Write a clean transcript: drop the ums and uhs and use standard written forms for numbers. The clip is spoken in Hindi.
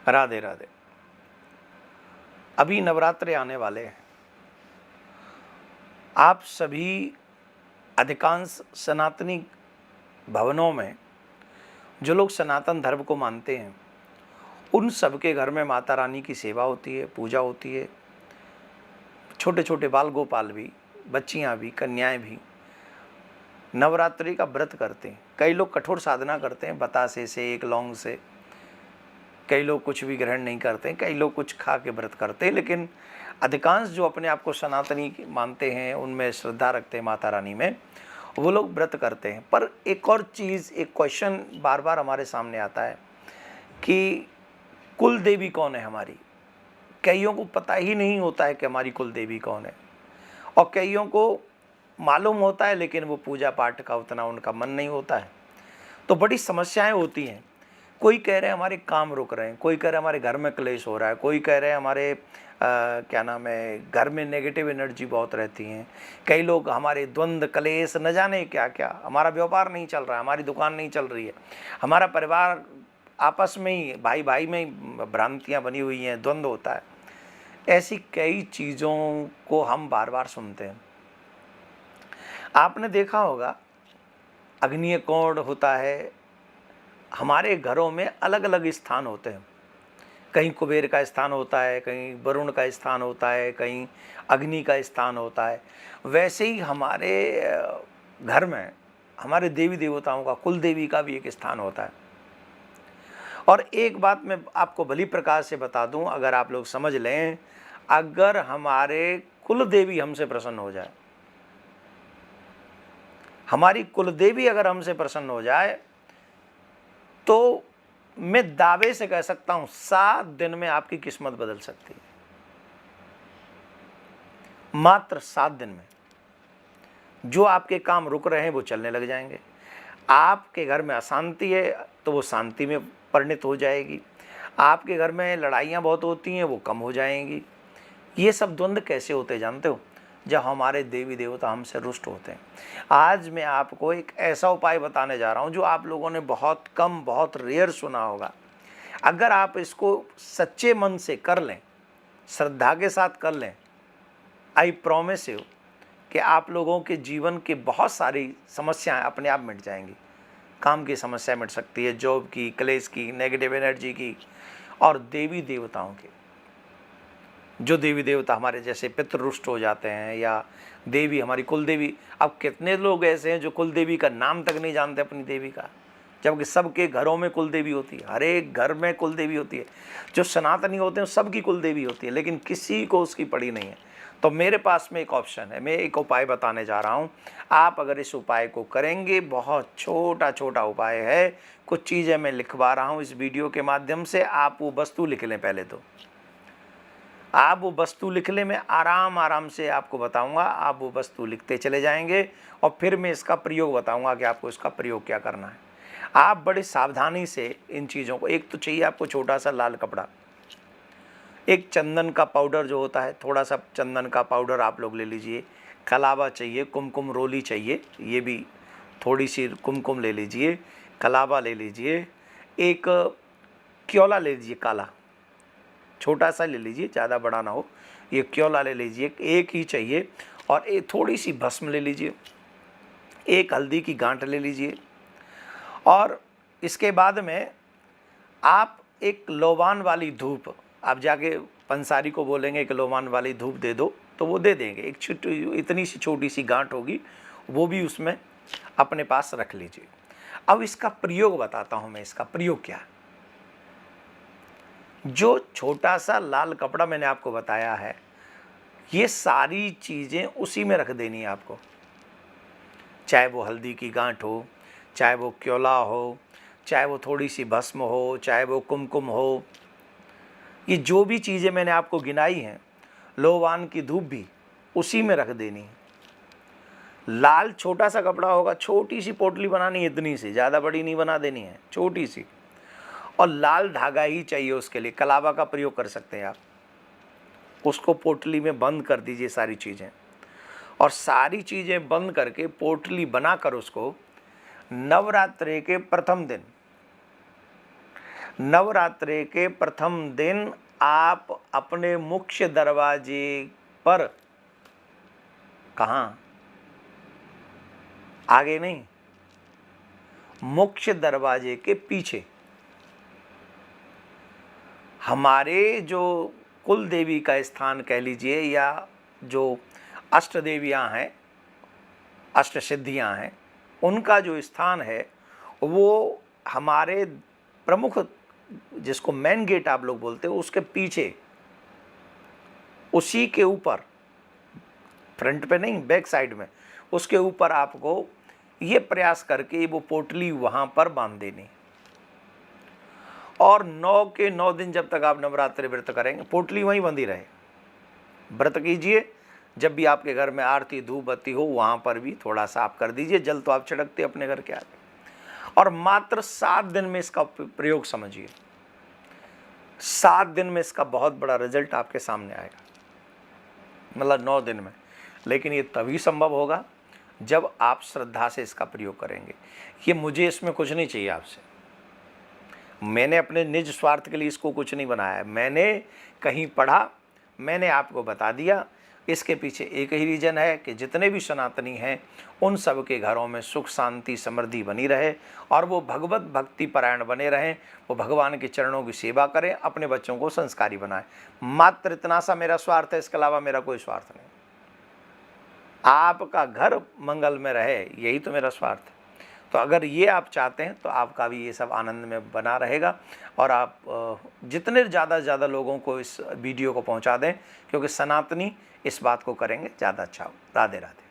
राधे राधे। अभी नवरात्रे आने वाले हैं। आप सभी अधिकांश सनातनी भवनों में जो लोग सनातन धर्म को मानते हैं उन सबके घर में माता रानी की सेवा होती है, पूजा होती है। छोटे छोटे बाल गोपाल भी, बच्चियां भी, कन्याएं भी नवरात्रि का व्रत करते हैं। कई लोग कठोर साधना करते हैं, बतासे से, एक लौंग से। कई लोग कुछ भी ग्रहण नहीं करते हैं, कई लोग कुछ खा के व्रत करते हैं। लेकिन अधिकांश जो अपने आप को सनातनी मानते हैं, उनमें श्रद्धा रखते हैं माता रानी में, वो लोग व्रत करते हैं। पर एक और चीज़, एक क्वेश्चन बार बार हमारे सामने आता है कि कुल देवी कौन है हमारी। कईयों को पता ही नहीं होता है कि हमारी कुल देवी कौन है, और कईयों को मालूम होता है लेकिन वो पूजा पाठ का उतना उनका मन नहीं होता है। तो बड़ी समस्याएं होती हैं। कोई कह रहे हैं हमारे काम रुक रहे हैं, कोई कह रहे हैं हमारे घर में क्लेश हो रहा है, कोई कह रहे हैं हमारे क्या नाम है, घर में नेगेटिव एनर्जी बहुत रहती हैं। कई लोग हमारे द्वंद्व, क्लेश, न जाने क्या क्या, हमारा व्यापार नहीं चल रहा है, हमारी दुकान नहीं चल रही है, हमारा परिवार आपस में ही, भाई भाई में ही भ्रांतियाँ बनी हुई हैं, द्वंद्व होता है। ऐसी कई चीज़ों को हम बार बार सुनते हैं। आपने देखा होगा अग्निय कोण होता है। हमारे घरों में अलग अलग स्थान होते हैं। कहीं कुबेर का स्थान होता है, कहीं वरुण का स्थान होता है, कहीं अग्नि का स्थान होता है। वैसे ही हमारे घर में हमारे देवी देवताओं का, कुल देवी का भी एक स्थान होता है। और एक बात मैं आपको भली प्रकार से बता दूं, अगर आप लोग समझ लें, अगर हमारे कुल देवी हमसे प्रसन्न हो जाए, हमारी कुल देवी अगर हमसे प्रसन्न हो जाए, तो मैं दावे से कह सकता हूं 7 दिन में आपकी किस्मत बदल सकती है। मात्र 7 दिन में जो आपके काम रुक रहे हैं वो चलने लग जाएंगे। आपके घर में अशांति है तो वो शांति में परिणित हो जाएगी। आपके घर में लड़ाइयाँ बहुत होती हैं, वो कम हो जाएंगी। ये सब द्वंद्व कैसे होते जानते हो? जब हमारे देवी देवता हमसे रुष्ट होते हैं। आज मैं आपको एक ऐसा उपाय बताने जा रहा हूं जो आप लोगों ने बहुत कम, बहुत रेयर सुना होगा। अगर आप इसको सच्चे मन से कर लें, श्रद्धा के साथ कर लें, आई प्रॉमिस यू कि आप लोगों के जीवन की बहुत सारी समस्याएं अपने आप मिट जाएंगी। काम की समस्या मिट सकती है, जॉब की, क्लेश की, नेगेटिव एनर्जी की, और देवी देवताओं की। जो देवी देवता हमारे जैसे पितृ रुष्ट हो जाते हैं, या देवी हमारी कुल देवी। अब कितने लोग ऐसे हैं जो कुल देवी का नाम तक नहीं जानते अपनी देवी का, जबकि सबके घरों में कुल देवी होती है, हर एक घर में कुल देवी होती है। जो सनातनी होते हैं सबकी कुल देवी होती है, लेकिन किसी को उसकी पड़ी नहीं है। तो मेरे पास में एक ऑप्शन है, मैं एक उपाय बताने जा रहा हूँ। आप अगर इस उपाय को करेंगे, बहुत छोटा छोटा उपाय है, कुछ चीज़ें मैं लिखवा रहा हूँ इस वीडियो के माध्यम से। आप वो वस्तु लिख लें, पहले तो आप वो वस्तु लिख लें। मैं आराम आराम से आपको बताऊंगा, आप वो वस्तु लिखते चले जाएंगे और फिर मैं इसका प्रयोग बताऊंगा कि आपको इसका प्रयोग क्या करना है। आप बड़े सावधानी से इन चीज़ों को, एक तो चाहिए आपको छोटा सा लाल कपड़ा, एक चंदन का पाउडर जो होता है, थोड़ा सा चंदन का पाउडर आप लोग ले लीजिए, कलावा चाहिए, कुमकुम रोली चाहिए, ये भी थोड़ी सी कुमकुम ले लीजिए, कलावा ले लीजिए, एक क्योला ले लीजिए, काला छोटा सा ले लीजिए, ज़्यादा बड़ा ना हो, ये क्योला ले लीजिए, एक ही चाहिए। और एक थोड़ी सी भस्म ले लीजिए, एक हल्दी की गांठ ले लीजिए, और इसके बाद में आप एक लोबान वाली धूप, आप जाके पंसारी को बोलेंगे कि लोबान वाली धूप दे दो, तो वो दे देंगे। एक छोटी, इतनी सी छोटी सी गांठ होगी, वो भी उसमें अपने पास रख लीजिए। अब इसका प्रयोग बताता हूँ मैं, इसका प्रयोग क्या है। जो छोटा सा लाल कपड़ा मैंने आपको बताया है, ये सारी चीज़ें उसी में रख देनी है आपको। चाहे वो हल्दी की गांठ हो, चाहे वो क्योला हो, चाहे वो थोड़ी सी भस्म हो, चाहे वो कुमकुम हो, ये जो भी चीज़ें मैंने आपको गिनाई हैं, लोबान की धूप भी उसी में रख देनी है। लाल छोटा सा कपड़ा होगा, छोटी सी पोटली बनानी है, इतनी सी, ज़्यादा बड़ी नहीं बना देनी है, छोटी सी, और लाल धागा ही चाहिए उसके लिए। कलावा का प्रयोग कर सकते हैं आप। उसको पोटली में बंद कर दीजिए सारी चीज़ें, और सारी चीज़ें बंद करके पोटली बनाकर उसको नवरात्रि के प्रथम दिन नवरात्रि के प्रथम दिन आप अपने मुख्य दरवाजे पर, कहाँ, आगे नहीं, मुख्य दरवाजे के पीछे हमारे जो कुल देवी का स्थान कह लीजिए, या जो अष्ट देवियाँ हैं, अष्ट सिद्धियाँ हैं, उनका जो स्थान है वो हमारे प्रमुख, जिसको मेन गेट आप लोग बोलते हो, उसके पीछे, उसी के ऊपर, फ्रंट पे नहीं, बैक साइड में, उसके ऊपर आपको ये प्रयास करके वो पोटली वहाँ पर बांध देनी। और 9 के 9 दिन जब तक आप नवरात्रि व्रत करेंगे, पोटली वहीं बंधी रहे, व्रत कीजिए। जब भी आपके घर में आरती धूप बत्ती हो, वहाँ पर भी थोड़ा सा आप कर दीजिए। जल तो आप छिड़कते अपने घर के आगे, और मात्र 7 दिन में इसका प्रयोग समझिए। 7 दिन में इसका बहुत बड़ा रिजल्ट आपके सामने आएगा, मतलब 9 दिन में। लेकिन ये तभी संभव होगा जब आप श्रद्धा से इसका प्रयोग करेंगे। ये मुझे इसमें कुछ नहीं चाहिए आपसे, मैंने अपने निज स्वार्थ के लिए इसको कुछ नहीं बनाया है। मैंने कहीं पढ़ा, मैंने आपको बता दिया। इसके पीछे एक ही रीज़न है कि जितने भी सनातनी हैं उन सब के घरों में सुख शांति समृद्धि बनी रहे, और वो भगवत भक्ति परायण बने रहें, वो भगवान के चरणों की सेवा करें, अपने बच्चों को संस्कारी बनाएं। मात्र इतना सा मेरा स्वार्थ है, इसके अलावा मेरा कोई स्वार्थ नहीं। आपका घर मंगल में रहे, यही तो मेरा स्वार्थ है। तो अगर ये आप चाहते हैं तो आपका भी ये सब आनंद में बना रहेगा, और आप जितने ज़्यादा से ज़्यादा लोगों को इस वीडियो को पहुंचा दें, क्योंकि सनातनी इस बात को करेंगे ज़्यादा अच्छा हो। राधे राधे।